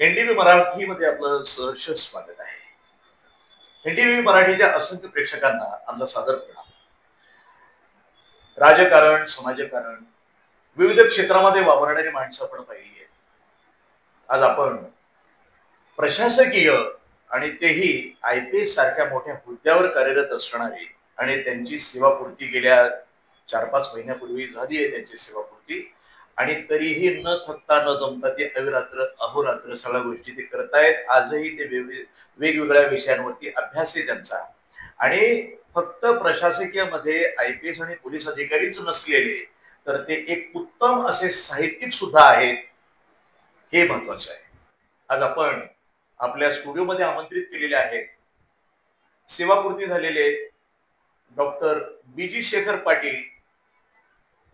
एनडीव्ही मराठीमध्ये आपलं सहर्ष स्वागत आहे. एनडीव्ही मराठीच्या असंख्य प्रेक्षकांना आमचा सादर प्रणाम. राजकारण, समाजकारण, विविध क्षेत्रामध्ये वावरणारी माणसं आपण पाहिली आहेत. आज आपण प्रशासकीय आणि तेही IPS सारख्या मोठ्या हुद्द्यावर कार्यरत असणारे आणि त्यांची सेवापूर्ती गेल्या 4-5 महिन्यापूर्वी झाली आहे त्यांची सेवापूर्ती, आणि तरीही न थकता न दमता ते अविरात्र अहोरात्र सगळ्या गोष्टी ते करतायत. आजही ते वेगवेगळ्या विषयांवरती अभ्यास आहे त्यांचा. आणि फक्त प्रशासकीय मध्ये IPS आणि पोलीस अधिकारीच नसलेले तर ते एक उत्तम असे साहित्यिक सुद्धा आहेत, हे महत्वाचं आहे. आज आपण आपल्या स्टुडिओमध्ये आमंत्रित केलेले आहेत सेवापूर्ती झालेले डॉक्टर BG शेखर पाटील.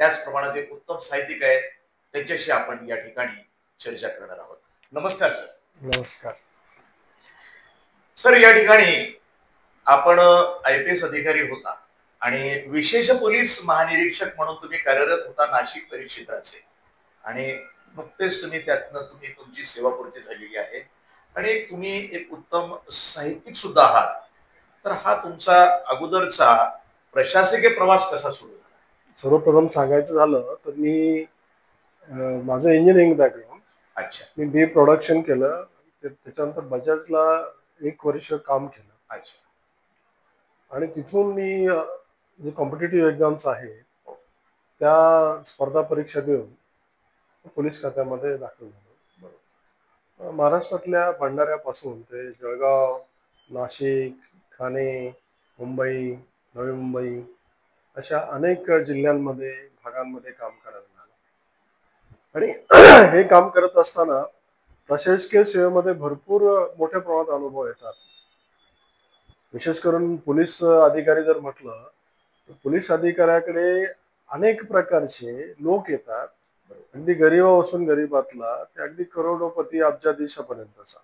त्याचप्रमाणे ते उत्तम साहित्यिक आहेत. त्यांच्याशी आपण या ठिकाणी चर्चा करणार आहोत. नमस्कार सर. नमस्कार सर, या ठिकाणी आपण IPS अधिकारी होता आणि विशेष पोलीस महानिरीक्षक म्हणून तुम्ही कार्यरत होता नाशिक परिक्षेत्राचे, आणि नुकतेच त्यातनं तुमची सेवापूर्ती झालेली आहे आणि तुम्ही एक उत्तम साहित्यिक सुद्धा आहात. तर हा तुमचा अगोदरचा प्रशासकीय प्रवास कसा सुरू झाला? सर्वप्रथम सांगायचं झालं तर मी माझं इंजिनिअरिंग बॅकग्राऊंड. अच्छा. मी BA प्रोडक्शन केलं, त्याच्यानंतर बजाजला 1 वर्ष काम केलं. अच्छा. आणि तिथून मी जे कॉम्पिटेटिव्ह एक्झाम्स आहे त्या स्पर्धा परीक्षा देऊन पोलीस खात्यामध्ये दाखल झालो. महाराष्ट्रातल्या भंडाऱ्यापासून ते जळगाव, नाशिक, ठाणे, मुंबई, नवी मुंबई अशा अनेक जिल्ह्यांमध्ये भागांमध्ये काम करायला लागलं. आणि हे काम करत असताना प्रशासकीय सेवेमध्ये भरपूर मोठ्या प्रमाणात अनुभव येतात. विशेष करून पोलीस अधिकारी जर म्हटलं तर पोलीस अधिकाऱ्याकडे अनेक प्रकारचे लोक येतात, अगदी गरीबापासून गरीबातला ते अगदी करोडोपती अब्जाधीशापर्यंतचा.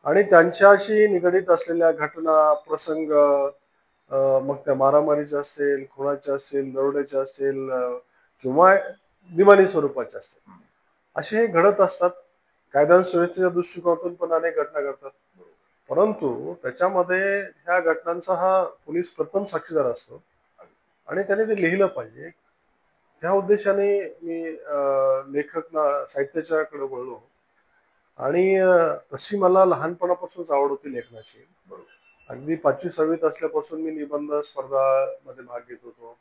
आणि त्यांच्याशी निगडीत असलेल्या घटना, प्रसंग, मग त्या मारामारीचे असतील, खुनाचे असतील, दरोड्याचे असतील किंवा दिवाणी स्वरूपाचे असतील, असे हे घडत असतात. कायदा सुव्यवस्थेच्या दृष्टिकोनातून पण अनेक घटना घडतात. परंतु त्याच्यामध्ये ह्या घटनांचा हा पोलीस प्रथम साक्षीदार असतो आणि त्याने ते लिहिलं पाहिजे. त्या उद्देशाने मी लेखक साहित्याच्याकडे वळलो. आणि तशी मला लहानपणापासूनच आवड होती लेखनाची. अगदी 5वी-6वीत असल्यापासून मी निबंध स्पर्धामध्ये भाग घेत होतो.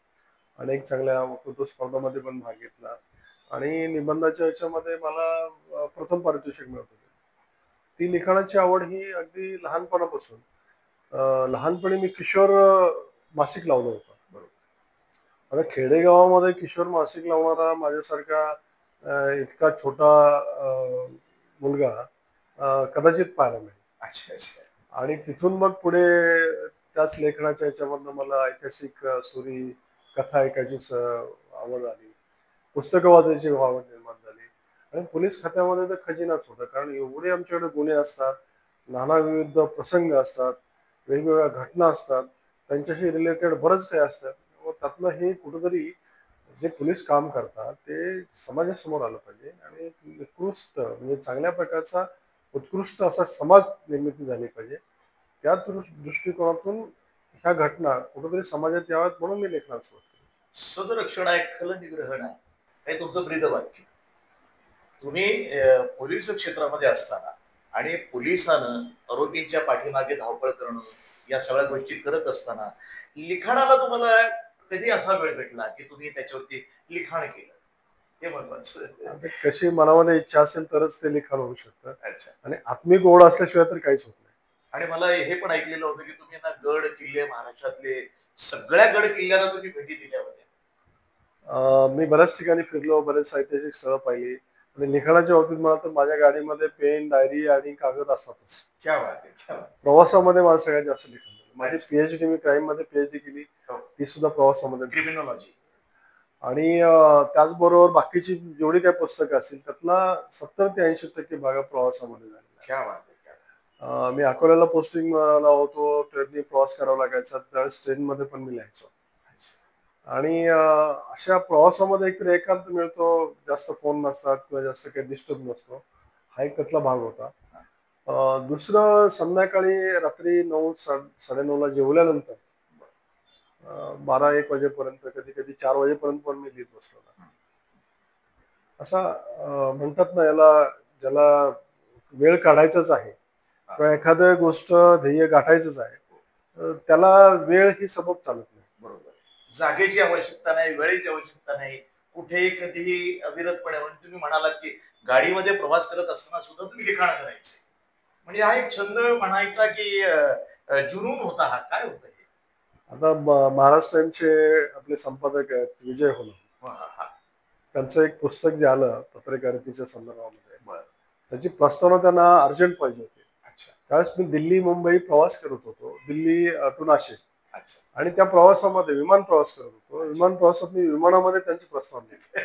अनेक चांगल्या वक्तृत्व स्पर्धामध्ये पण भाग घेतला आणि निबंधाच्या याच्यामध्ये मला प्रथम पारितोषिक मिळत होते. ती लिखाणाची आवड ही अगदी लहानपणापासून. लहानपणी मी किशोर मासिक लावलं होतं. आता खेडेगावामध्ये किशोर मासिक लावणारा माझ्यासारखा इतका छोटा मुलगा कदाचित पाहायला मिळेल. अच्छा अच्छा. आणि तिथून मग पुढे त्याच लेखनाच्या याच्यामधनं मला ऐतिहासिक स्टोरी, कथा ऐकायची आवड आली, पुस्तकं वाचायची आवड निर्माण झाली. आणि पोलीस खात्यामध्ये तर खजिनाच होता, कारण एवढे आमच्याकडे गुन्हे असतात, नाना विविध प्रसंग असतात, वेगवेगळ्या घटना असतात, त्यांच्याशी रिलेटेड बरंच काही असतं. व त्यातनं हे कुठंतरी जे पोलीस काम करतात ते समाजासमोर आलं पाहिजे आणि उत्कृष्ट म्हणजे चांगल्या प्रकारचा उत्कृष्ट असा समाज निर्मिती झाली पाहिजे. त्या दृष्टिकोनातून ह्या घटना कुठेतरी समाजात याव्यात म्हणून मी लेखनात सुरुवात केली. सदरक्षण आहे, खल निग्रहण आहे, हे तुमचं ब्रीद वाक्य. तुम्ही पोलीस क्षेत्रामध्ये असताना आणि पोलिसानं आरोपींच्या पाठीमागे धावपळ करणं या सगळ्या गोष्टी करत असताना लिखाणाला तुम्हाला कधी असा वेळ भेटला की तुम्ही त्याच्यावरती लिखाण केलं? ते महत्वाचं. कशी मनामध्ये इच्छा असेल तरच ते लिखाण होऊ शकतं. अच्छा. आणि आत्मिक ओढ असल्याशिवाय तर काहीच होत नाही. आणि मला हे पण ऐकलेलं होतं की तुम्ही ना गड किल्ले, महाराष्ट्रातले सगळ्या गड किल्ल्याला तुम्ही भेटी दिल्या होत्या. मी बऱ्याच ठिकाणी फिरलो, बरेच ऐतिहासिक स्थळं पाहिली. आणि लिखाणाच्या बाबतीत मला तर माझ्या गाडीमध्ये पेन, डायरी आणि कागद असतातच. क्या बात आहे, क्या बात. प्रवासामध्ये मला सगळ्यात जास्त लिखाण झालं. माझी PhD मी क्राईम मध्ये PhD केली, ती सुद्धा प्रवासामध्ये, क्रिमिनॉलॉजी. आणि त्याचबरोबर बाकीची जेवढी काही पुस्तकं असतील त्यातला 70 ते 80% भाग प्रवासामध्ये झालेला. क्या बात आहे. मी अकोल्याला पोस्टिंगला होतो, ट्रेनने प्रवास करावा लागायचा, त्यावेळेस ट्रेनमध्ये पण मी लिहायचो. आणि अशा प्रवासामध्ये एकतर एकांत मिळतो, जास्त फोन नसतात किंवा जास्त काही डिस्टर्ब नसतो. हा एक त्यातला भाग होता. दुसरं संध्याकाळी रात्री 9 साडेनऊला जेवल्यानंतर 12-1 वाजेपर्यंत, कधी कधी 4 वाजेपर्यंत पण मी लिहित बसलो ना. असा म्हणतात ना, याला ज्याला वेळ काढायचाच आहे किंवा एखादं गोष्ट ध्येय गाठायचंच आहे, त्याला वेळ ही सबब चालत नाही. बरोबर. जागेची आवश्यकता नाही, वेळेची आवश्यकता नाही, कुठेही कधीही अविरतपणे. म्हणून तुम्ही म्हणालात की गाडीमध्ये प्रवास करत असताना सुद्धा तुम्ही लिखाण करायचे. म्हणजे हा एक छंद म्हणायचा की जुनून होता. हा काय होता हे? आता महाराष्ट्र टाइमचे आपले संपादक आहेत विजय होलम, त्यांचं एक पुस्तक जे आलं पत्रकारितेच्या संदर्भामध्ये, त्याची प्रस्तावना त्यांना अर्जंट पाहिजे होती. त्यावेळेस मी दिल्ली मुंबई प्रवास करत होतो, दिल्ली टू नाशिक. आणि त्या प्रवासामध्ये विमान प्रवास करत होतो. विमान प्रवासात मी विमानामध्ये त्यांची प्रस्तावना दिली.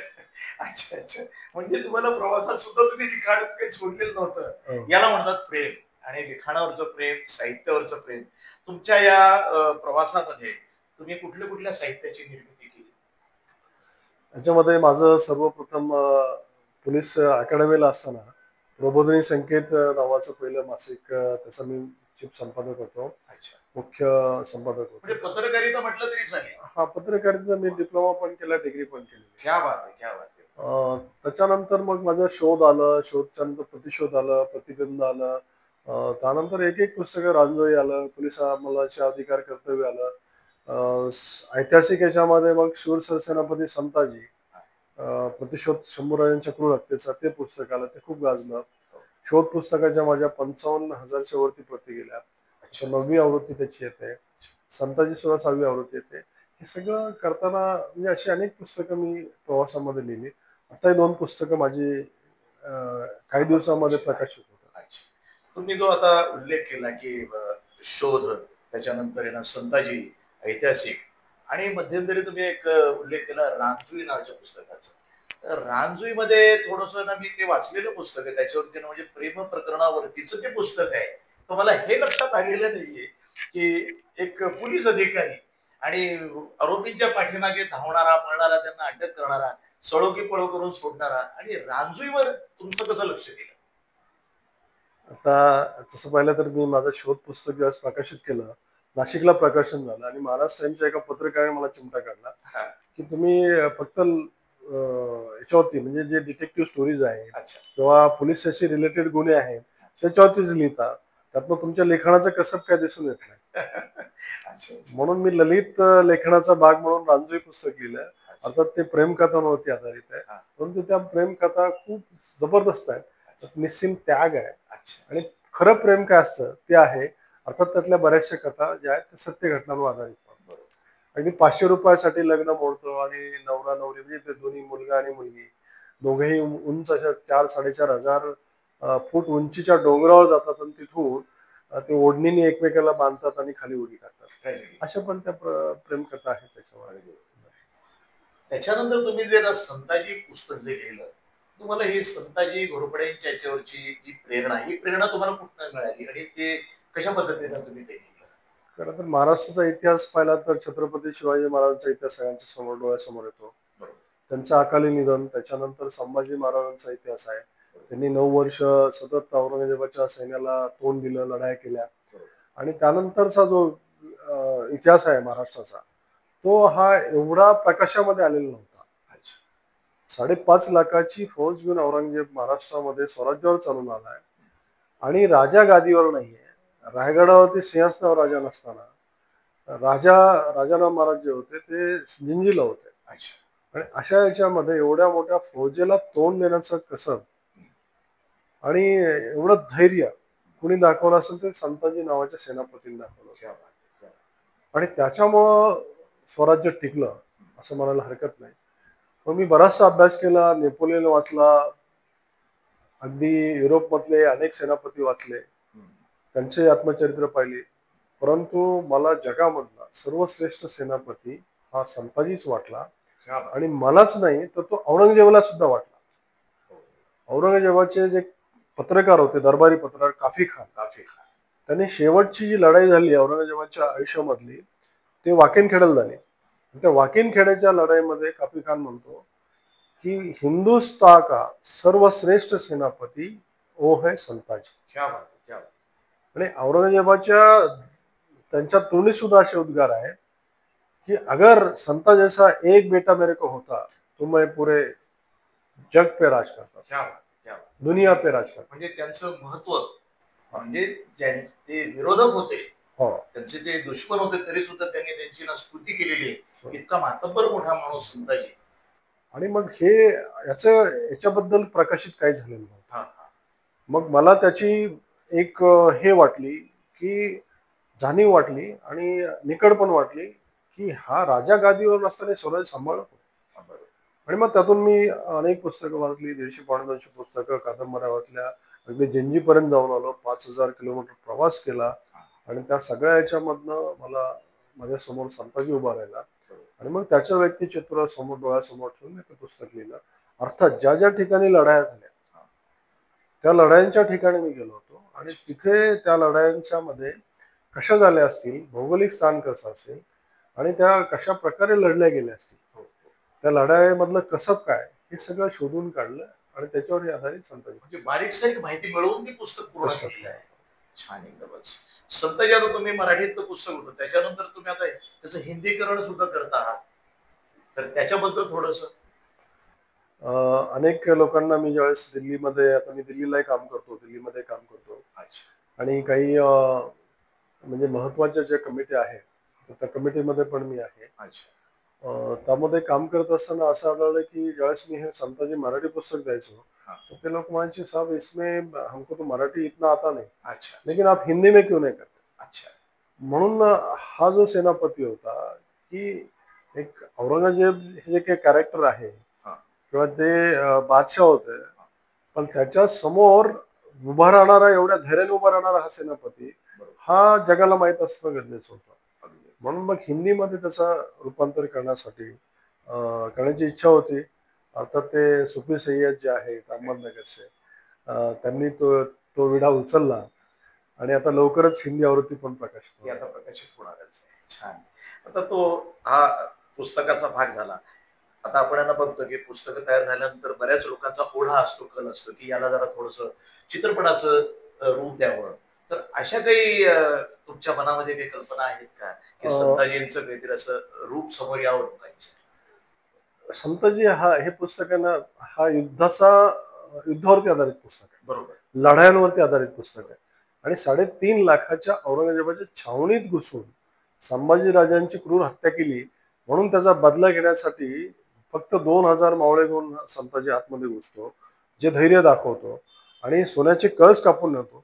अच्छा अच्छा. म्हणजे तुम्हाला प्रवासात सुद्धा तुम्ही लिखाणच काही सोडलेलं नव्हतं. याला म्हणतात प्रेम. आणि लिखाणावरचं प्रेम, साहित्यावरचं प्रेम. तुमच्या या प्रवासामध्ये तुम्ही कुठल्या साहित्याची निर्मिती केली? याच्यामध्ये माझं सर्वप्रथम पोलीस अकॅडमीला असताना प्रबोधिनी संकेत नावाचं पहिलं मासिक, त्याचा मी चीफ संपादक होतो, मुख्य संपादक होतो. म्हणजे पत्रकारिता म्हटलं तरी चालेल. हा, पत्रकारिता मी डिप्लोमा पण केला, डिग्री पण केली. क्या बात आहे, क्या बात आहे. त्याच्यानंतर मग माझं शोध आलं, शोधच्या नंतर प्रतिशोध आलं, प्रतिबिंब आलं. त्यानंतर एक एक पुस्तकं, रांजोळी आलं, पोलीस अंमलाचे अधिकार कर्तव्य आलं. ऐतिहासिक याच्यामध्ये मग शूर सरसेनापती संताजी, प्रतिशोध शंभूराजांच्या क्रूर हत्येचा, ते पुस्तक आलं, ते खूप गाजलं. शोध पुस्तकाच्या माझ्या 55,000च्या वरती प्रती गेल्या. 9वी आवृत्ती त्याची येते, संताजी सुद्धा 6वी आवृत्ती येते. हे सगळं करताना म्हणजे अशी अनेक पुस्तकं मी प्रवासामध्ये लिहिली. आता 2 पुस्तकं माझी काही दिवसामध्ये प्रकाशित होतात. तुम्ही जो आता उल्लेख केला की शोध, त्याच्यानंतर आहे ना संताजी, ऐतिहासिक, आणि मध्यंतरी तुम्ही एक उल्लेख केला रांजुई नावाच्या पुस्तकाचा. तर रांजुईमध्ये थोडस ना, मी ते वाचलेलं पुस्तक आहे, त्याच्यावरती ना म्हणजे प्रेम प्रकरणावरतीच ते पुस्तक आहे. तर मला हे लक्षात आलेलं नाहीये की एक पोलीस अधिकारी आणि आरोपींच्या पाठीमागे धावणारा, पळणारा, त्यांना अटक करणारा, सळो की पळो करून सोडणारा, आणि रांजुईवर तुमचं कसं लक्ष गेलं? आता तसं पाहिलं तर मी माझं शोध पुस्तक ज्यावेळेस प्रकाशित केलं, नाशिकला प्रकाशन झालं, आणि महाराष्ट्र टाइमच्या एका पत्रकाराने मला चिमटा काढला की तुम्ही फक्त याच्यावरती म्हणजे जे डिटेक्टिव्ह स्टोरीज आहेत किंवा पोलिसाशी रिलेटेड गुन्हे आहेत त्याच्यावरतीच लिहिता, त्यातनं तुमच्या लेखनाचं कसं काय दिसून येत नाही. म्हणून मी ललित लेखनाचा भाग म्हणून रांजोई पुस्तक लिहिलं. अर्थात ते प्रेमकथांवरती आधारित आहे, परंतु त्या प्रेमकथा खूप जबरदस्त आहेत. निश्चित त्याग आहे, आणि खरं प्रेम काय असतं ते आहे. अर्थात त्यातल्या बऱ्याचशा कथा ज्या आहेत त्या सत्य घटनांवर आधारित. अगदी 500 रुपयासाठी लग्न मोडतो, आणि नवरा नवरी म्हणजे ते दोन्ही, मुलगा आणि मुलगी, दोघेही उंच अशा 4-4.5 हजार फूट उंचीच्या डोंगरावर जातात, आणि तिथून ते ओढणीने एकमेकाला बांधतात आणि खाली उडी टाकतात. अशा पण त्या प्रेमकथा आहेत त्याच्यावर. त्याच्यानंतर तुम्ही जे संताजी पुस्तक जे लिहिलं, तुम्हाला ही संताजी घोरपड्यांच्या याच्यावरची जी प्रेरणा, ही प्रेरणा तुम्हाला कुठून मिळाली, आणि ते कशा पद्धतीने तुम्ही ते लिहिलं? खरं तर महाराष्ट्राचा इतिहास पाहिला तर छत्रपती शिवाजी महाराजांचा इतिहास सगळ्यांच्या समोर, डोळ्यासमोर येतो. त्यांचं अकाली निधन, त्याच्यानंतर संभाजी महाराजांचा इतिहास आहे. त्यांनी 9 वर्ष सतत औरंगजेबाच्या सैन्याला तोंड दिलं, लढाया केल्या, आणि त्यानंतरचा जो इतिहास आहे महाराष्ट्राचा, तो हा एवढा प्रकाशामध्ये आलेला नव्हता. 5.5 लाखाची फौज घेऊन औरंगजेब महाराष्ट्रामध्ये स्वराज्यावर चालून आलाय, आणि राजा गादीवर नाहीये. रायगडावरती सिंहासनावर राजा नसताना राजाराम महाराज जे होते ते जिंजीला होते. आणि अशा याच्यामध्ये एवढ्या मोठ्या फौजेला तोंड देण्याचं कसं आणि एवढं धैर्य कुणी दाखवलं असेल ते संताजी नावाच्या सेनापतींनी दाखवलं, आणि त्याच्यामुळं स्वराज्य टिकलं असं म्हणायला हरकत नाही. मग मी बराचसा अभ्यास केला, नेपोलियन वाचला, अगदी युरोपमधले अनेक सेनापती वाचले, त्यांचे आत्मचरित्र पाहिले, परंतु मला जगामधला सर्वश्रेष्ठ सेनापती हा संताजीच वाटला. आणि मलाच नाही तर तो औरंगजेबाला सुद्धा वाटला. औरंगजेबाचे जे पत्रकार होते, दरबारी पत्रकार काफी खान, त्यांनी शेवटची जी लढाई झाली औरंगजेबाच्या आयुष्यामधली, ते वाकेनखेड्याला झाली. त्या वाकेनखेड्याच्या लढाईमध्ये काफी खान म्हणतो की हिंदुस्तान का सर्वश्रेष्ठ सेनापती ओ है संताजी. क्या बात आहे, क्या बात. आणि औरंगजेबाच्या त्यांच्या तोंडी सुद्धा असे उद्गार आहेत कि अगर संता जैसा एक बेटा मेरे को होता तो मैं पूरे जग पे राज करता, क्या बात, क्या बात. दुनिया पे राज करता. म्हणजे त्यांचं महत्व, म्हणजे ते विरोधक होते, हो, त्यांचे ते दुश्मन होते, तरी सुद्धा त्यांनी त्यांची ना स्तुती केलेली आहे. इतका मातब्बर मोठा माणूस संताजी. आणि मग हे याच्याबद्दल प्रकाशित काही झालेलं नव्हतं. हा हा. मग मला त्याची एक हे वाटली की जाणीव वाटली आणि निकड पण वाटली की हा राजा गादीवर नसताना स्वराज सांभाळत होता. आणि मग त्यातून मी अनेक पुस्तकं वाचली, 150-200 पुस्तकं, कादंबऱ्या वाचल्या, अगदी जिंजीपर्यंत जाऊन आलो, 5,000 किलोमीटर प्रवास केला आणि त्या सगळ्या याच्यामधनं मला माझ्यासमोर संताजी उभा राहिला आणि मग त्याचं व्यक्तिचित्र समोर डोळ्यासमोर ठेवून मी ते पुस्तक लिहिलं. अर्थात ज्या ज्या ठिकाणी लढाया झाल्या त्या लढायांच्या ठिकाणी मी गेलो होतो आणि तिथे त्या लढायांच्या मध्ये कशा झाल्या असतील, भौगोलिक स्थान कसं असेल आणि त्या कशा प्रकारे लढल्या गेल्या असतील, त्या लढाईमधलं कसं काय हे सगळं शोधून काढलं आणि त्याच्यावर आधारित संताजी. म्हणजे बारीक सारीक माहिती मिळवून ती पुस्तक पूर्ण केलेलं आहे. छान एकदमच. संताजी आता तुम्ही मराठीतलं पुस्तक होतं, त्याच्यानंतर तुम्ही आता त्याचं हिंदीकरण सुद्धा करत आहात, तर त्याच्याबद्दल थोडस. अनेक लोकांना मी ज्यावेळेस दिल्लीमध्ये, आता मी दिल्लीलाही काम करतो, दिल्लीमध्ये काम करतो आणि काही म्हणजे महत्वाच्या ज्या कमिटी आहेत तर त्या कमिटीमध्ये पण मी आहे. त्यामध्ये काम करत असताना असं आढळलं की ज्यावेळेस मी हे संताजी मराठी पुस्तक द्यायचो तर ते लोक म्हणायचे, साहब इसमें हमको तो मराठी इतना आता नहीं, लेकिन आप हिंदी में क्यों नहीं करते. म्हणून हा जो सेनापती होता की एक औरंगजेब हे जे काही कॅरेक्टर आहे किंवा ते बादशाह होते, पण त्याच्या समोर उभा राहणारा, एवढ्या धैर्याने उभा राहणारा हा सेनापती हा जगाला माहीत असणं गरजेचं होतं. म्हणून मग हिंदीमध्ये त्याचं रूपांतर करण्यासाठी करण्याची इच्छा होती. आता ते सुफी सय्यद जे आहेत अहमदनगरचे, त्यांनी तो विडा उचलला आणि आता लवकरच हिंदी आवृत्ती पण प्रकाशित होणारच आहे. छान. आता तो हा पुस्तकाचा भाग झाला. आता आपण यांना बघतो की पुस्तकं तयार झाल्यानंतर बऱ्याच लोकांचा ओढा असतो, कल असतो की याला जरा थोडस चित्रपटाचं रूप द्यावं. तर अशा काही तुमच्या मनामध्ये काही कल्पना आहेत का की संताजींचं काहीतरी असं रूप समोर यावं पाहिजे. संताजी हे पुस्तक आहे ना, हा युद्धावरती आधारित पुस्तक आहे. बरोबर. लढायांवरती आधारित पुस्तक आहे आणि 3.5 लाखाच्या औरंगजेबाच्या छावणीत घुसून संभाजी राजांची क्रूर हत्या केली म्हणून त्याचा बदला घेण्यासाठी फक्त 2,000 मावळे घेऊन संताजी आतमध्ये घुसतो, जे धैर्य दाखवतो आणि सोन्याचे कळस कापून नेतो.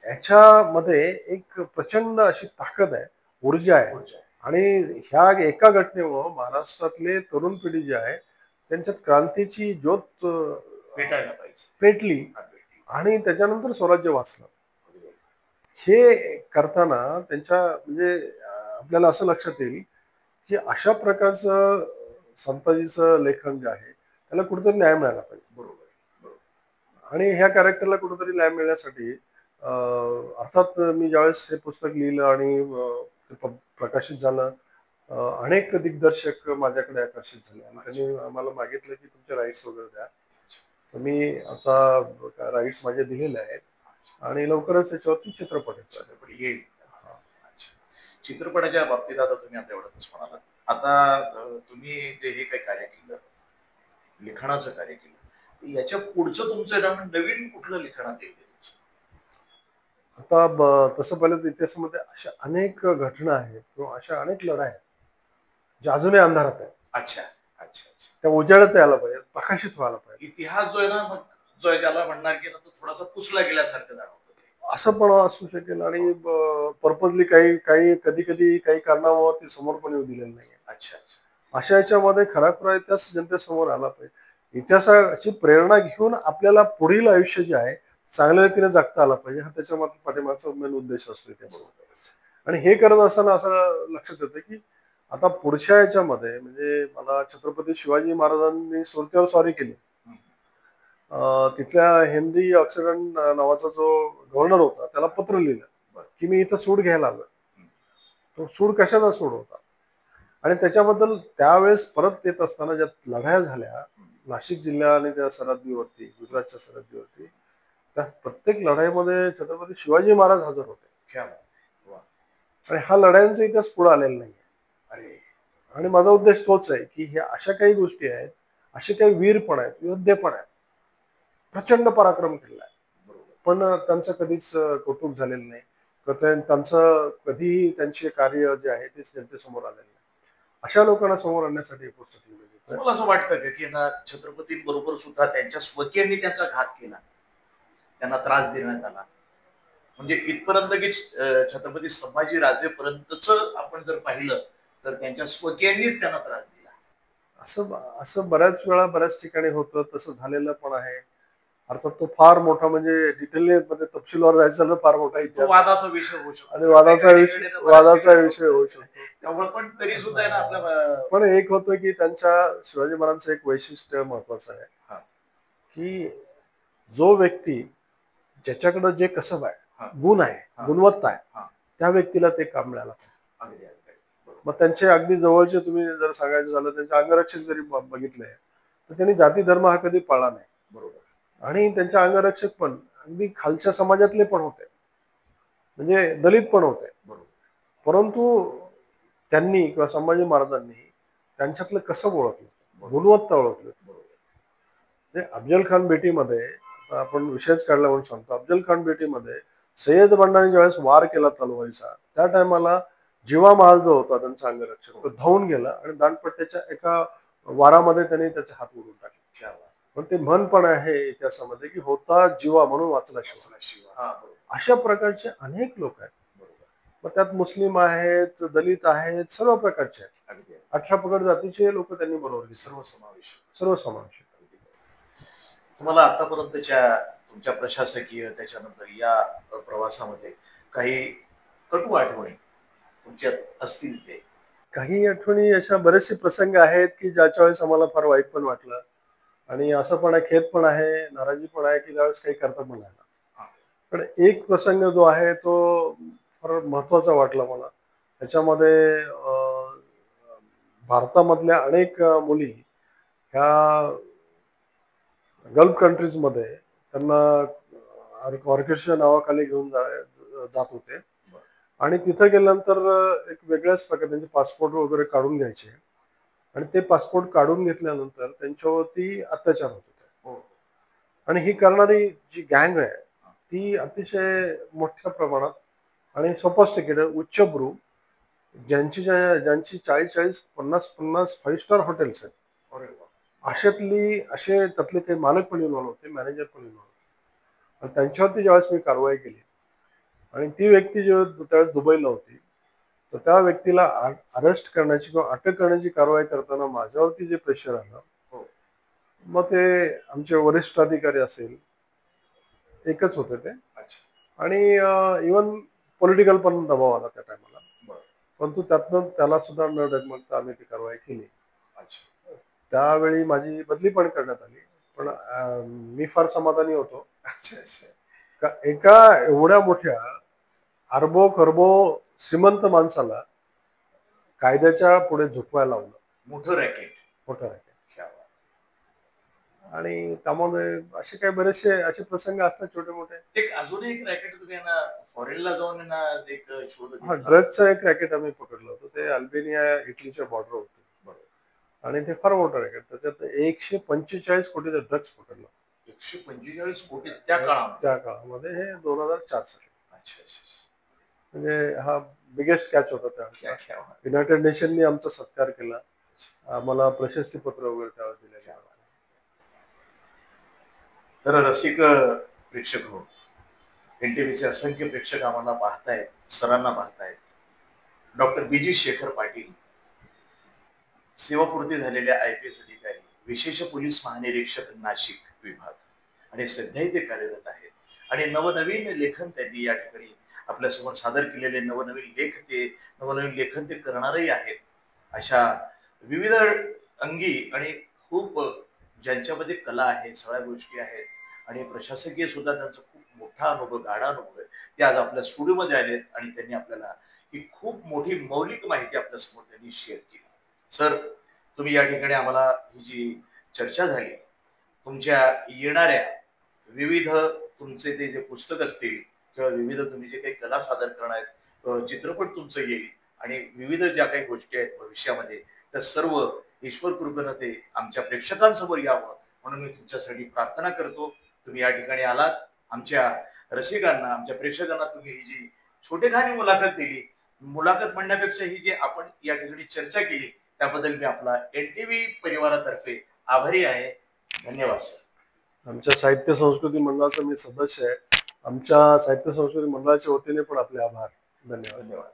याच्यामध्ये एक प्रचंड अशी ताकद आहे, ऊर्जा आहे आणि ह्या एका घटनेमुळे महाराष्ट्रातले तरुण पिढी जी आहे त्यांच्यात क्रांतीची ज्योत पेटली आणि त्याच्यानंतर स्वराज्य वाचलं. हे करताना त्यांच्या म्हणजे आपल्याला असं लक्षात येईल की अशा प्रकारचं संताजीचं लेखन जे आहे त्याला कुठेतरी न्याय मिळाला पाहिजे. बरोबर. आणि ह्या कॅरेक्टरला कुठेतरी न्याय मिळण्यासाठी अर्थात मी ज्यावेळेस हे पुस्तक लिहिलं आणि ते प्रकाशित झालं, अनेक दिग्दर्शक माझ्याकडे आकर्षित झाले आणि त्यांनी मला मागितलं की तुमचे राईट्स वगैरे द्या. तर मी आता राईट्स माझे दिलेले आहेत आणि लवकरच त्याच्यावरती चित्रपट येईल. चित्रपटाच्या बाबतीत आता तुम्ही आता एवढंच म्हणालात. आता तुम्ही जे हे काही कार्य केलं, लिखाणाचं कार्य केलं, याच्या पुढचं तुमचं नवीन कुठलं लिखाणात येईल? आता तसं पाहिलं तर इतिहासामध्ये अशा अनेक घटना आहेत किंवा अशा अनेक लढाई आहेत ज्या अजूनही अंधारात आहेत. अच्छा अच्छा. त्या उजाडत यायला पाहिजे, प्रकाशित व्हायला पाहिजे. इतिहास जो आहे ना, जो आहे ज्याला म्हणणार की तो थोडासा पुसला गेल्यासारखं जाणवतं, असं पण असू शकेल आणि पर्पजली काही कधी कधी काही कारणामुळे ते समोर पण येऊ दिलेलं नाही. अच्छा. अशा याच्यामध्ये खराखुरा इतिहास जनतेसमोर आला पाहिजे. इतिहासाची प्रेरणा घेऊन आपल्याला पुढील आयुष्य जे आहे चांगल्या रीतीने जगता आला पाहिजे, हा त्याच्या पाठीमागचा मेन उद्देश असतो इतिहासाचा. आणि हे करत असताना असं लक्षात येतं की आता पुढच्या याच्यामध्ये म्हणजे मला छत्रपती शिवाजी महाराजांनी सुरतेवर स्वारी केली, तिथल्या हेनरी ऑक्सिडन नावाचा जो गव्हर्नर होता त्याला पत्र लिहिलं की मी इथं सूड घ्यायला आलो. तो सूड कशाचा सूड होता आणि त्याच्याबद्दल त्यावेळेस परत येत असताना ज्या लढाया झाल्या नाशिक जिल्हा आणि त्या सरहद्दीवरती, गुजरातच्या सरहद्दीवरती, त्या प्रत्येक लढाईमध्ये छत्रपती शिवाजी महाराज हजर होते. क्या बात आहे. वा. आणि हा लढायांचा इतिहास पुढे आलेला नाही. अरे आणि माझा उद्देश तोच आहे की ह्या अशा काही गोष्टी आहेत, असे काही वीरपण आहेत, योद्धे पण आहेत, प्रचंड पराक्रम केला आहे, बरोबर. पण त्यांचं कधीच कौतुक झालेलं नाही. त्यांचं कधीही त्यांचे कार्य जे आहे ते जनतेसमोर आलेलं नाही. अशा लोकांना समोर आणण्यासाठी हे पुस्तक लिहिलं गेलं. तुम्हाला असं वाटतं का की ना छत्रपतींबरोबर सुद्धा त्यांच्या स्वकीयांनी त्यांचा घात केला, त्यांना त्रास देण्यात आला, म्हणजे इथपर्यंत की छत्रपती संभाजी राजेपर्यंतच आपण जर पाहिलं तर त्यांच्या स्वकीयांनीच त्यांना त्रास दिला. असं असं बऱ्याच वेळा बऱ्याच ठिकाणी होतं, तसं झालेलं पण आहे. अर्थात तो फार मोठा म्हणजे डिटेल मध्ये तपशीलवार जायचं झालं फार मोठा तो इतिहास वादाचा विषय होऊ शकतो आणि वादाचा विषय होऊ शकतो. त्यामुळे पण तरी सुद्धा आहे ना आपल्या पण एक होतं की त्यांच्या शिवाजी महाराजांचं एक वैशिष्ट्य महत्वाचं आहे हा. की जो व्यक्ती ज्याच्याकडे जे कसब हा. आहे, गुण आहे, हा. गुणवत्ता आहे, हा. त्या व्यक्तीला ते काम मिळालं पाहिजे. अगदी अगदी. बरोबर. मग त्यांचे अगदी जवळचे तुम्ही जर सांगायचं झालं त्यांचे अंगरक्षक जरी बघितले तर त्यांनी जाती धर्म हा कधी पाळला नाही. बरोबर. आणि त्यांचे अंगरक्षक पण अगदी खालच्या समाजातले पण होते, म्हणजे दलित पण होते. बरोबर. परंतु त्यांनी किंवा संभाजी महाराजांनी त्यांच्यातलं कसं ओळखलं, गुणवत्ता ओळखली. म्हणजे अफजल खान बेटीमध्ये आता आपण विषयच काढला म्हणून सांगतो. अफजल खान बेटीमध्ये सय्यद बंडाने ज्यावेळेस वार केला तलवारीचा, त्या टायमाला जीवा महाल जो होता त्यांचा अंगरक्षक तो धावून गेला आणि दांडपट्ट्याच्या एका वारामध्ये त्यांनी त्याचे हात ओढून टाकले. पण ते म्हण पण आहे इतिहासामध्ये की होता जीवा म्हणून वाचला शिवा. अशा प्रकारचे अनेक लोक आहेत. मग त्यात मुस्लिम आहेत, दलित आहेत, सर्व प्रकारचे आहेत. 18 पगड जातीचे लोक त्यांनी बरोबर सर्वसमावेश. तुम्हाला आतापर्यंतच्या तुमच्या प्रशासकीय त्याच्यानंतर या प्रवासामध्ये काही कटू आठवणी तुमच्यात असतील ते? काही आठवणी अशा बरेचसे प्रसंग आहेत की ज्याच्या वेळेस आम्हाला फार वाईट पण वाटलं आणि असं पण आहे, खेद पण आहे, नाराजी पण आहे की ज्यावेळेस काही करता पण आलं. पण एक प्रसंग जो आहे तो फार महत्वाचा वाटला मला. त्याच्यामध्ये भारतामधल्या अनेक मुली ह्या गल्फ कंट्रीज मध्ये त्यांना ऑर्केस्ट्रा नावाखाली घेऊन जात होते आणि तिथे गेल्यानंतर एक वेगळ्याच प्रकारे त्यांचे पासपोर्ट वगैरे काढून घ्यायचे आणि ते पासपोर्ट काढून घेतल्यानंतर त्यांच्यावरती अत्याचार होत होते. आणि ही करणारी जी गँग आहे ती अतिशय मोठ्या प्रमाणात आणि सोफिस्टिकेटेड उच्चभ्रू ज्यांची 40-40, 50-50 5 स्टार हॉटेल्स आहेत, असे त्यातले काही मालक पण इन्व्हॉल्व होते, मॅनेजर पण इन्व्हॉल्व होते. आणि त्यांच्यावरती ज्यावेळेस मी कारवाई केली आणि ती व्यक्ती जेव्हा त्यावेळेस दुबईला होती तर त्या व्यक्तीला अरेस्ट करण्याची किंवा अटक करण्याची कारवाई करताना माझ्यावरती जे प्रेशर आलं, मग ते आमचे वरिष्ठ अधिकारी असेल एकच होते ते आणि इवन पॉलिटिकल पण दबाव आला त्या टायमाला. परंतु त्यातनं त्याला सुद्धा न डगमगता आम्ही ती कारवाई केली. त्यावेळी माझी बदली पण करण्यात आली, पण मी फार समाधानी होतो. एका एवढ्या मोठ्या अरबो खरबो श्रीमंत माणसाला कायद्याच्या पुढे झुकवायला लावलं. मोठं रॅकेट. आणि त्यामुळे असे काही बरेचसे असे प्रसंग असतात छोटे मोठे. एक अजूनही एक रॅकेट तुम्ही ना फॉरेनला जाऊन ना एक शोध. हा, ड्रग्सचं एक रॅकेट आम्ही पकडलं होतं. ते अल्बेनिया इटलीच्या बॉर्डर होते आणि ते फार मोठं रॅकेट. त्याच्यात 145 कोटीचा ड्रग्स पकडला. 145 कोटी त्या काळामध्ये हे 2004 साली. म्हणजे हा बिगेस्ट कॅच होता त्यावेळेस. युनायटेड नेशननी आमचा सत्कार केला, आम्हाला प्रशस्ती पत्र वगैरे त्यावेळेस दिले गेलं. तर रसिक प्रेक्षक हो, एनटीव्हीचे असंख्य प्रेक्षक आम्हाला पाहतायत, सरांना पाहतायत. डॉक्टर बीजी शेखर पाटील, सेवापूर्ती झालेले IPS अधिकारी, विशेष पोलीस महानिरीक्षक नाशिक विभाग, आणि सध्याही ते कार्यरत आहेत. आणि नवनवीन लेखन त्यांनी या ठिकाणी आपल्यासमोर सादर केलेले नवनवीन लेखन ते करणारही आहेत. अशा विविध अंगी आणि खूप ज्यांच्यामध्ये कला आहे, सगळ्या गोष्टी आहेत आणि प्रशासकीय सुद्धा त्यांचा खूप मोठा अनुभव, गाढा अनुभव आहे. ते आज आपल्या स्टुडिओमध्ये आलेत आणि त्यांनी आपल्याला ही खूप मोठी मौलिक माहिती आपल्यासमोर त्यांनी शेअर केली. सर, तुम्ही या ठिकाणी आम्हाला ही जी चर्चा झाली, तुमच्या येणाऱ्या विविध तुमचे ते जे पुस्तक असतील किंवा विविध तुम्ही जे काही कला सादर करणार आहेत, चित्रपट तुमचं येईल आणि विविध ज्या काही गोष्टी आहेत भविष्यामध्ये त्या सर्व ईश्वर कृपेनं ते आमच्या प्रेक्षकांसमोर यावं म्हणून मी तुमच्यासाठी प्रार्थना करतो. तुम्ही या ठिकाणी आलात, आमच्या रसिकांना, आमच्या प्रेक्षकांना तुम्ही ही जी छोटेखानी मुलाखत दिली, मुलाखत म्हणण्यापेक्षा ही जी आपण या ठिकाणी चर्चा केली त्याबद्दल मी आपला NTV परिवारातर्फे आभारी आहे. धन्यवाद सर. आमच्या साहित्य संस्कृती मंडळाचा मी सदस्य आहे. आमच्या साहित्य संस्कृती मंडळाच्या वतीने पण आपले आभार. धन्यवाद. धन्यवाद.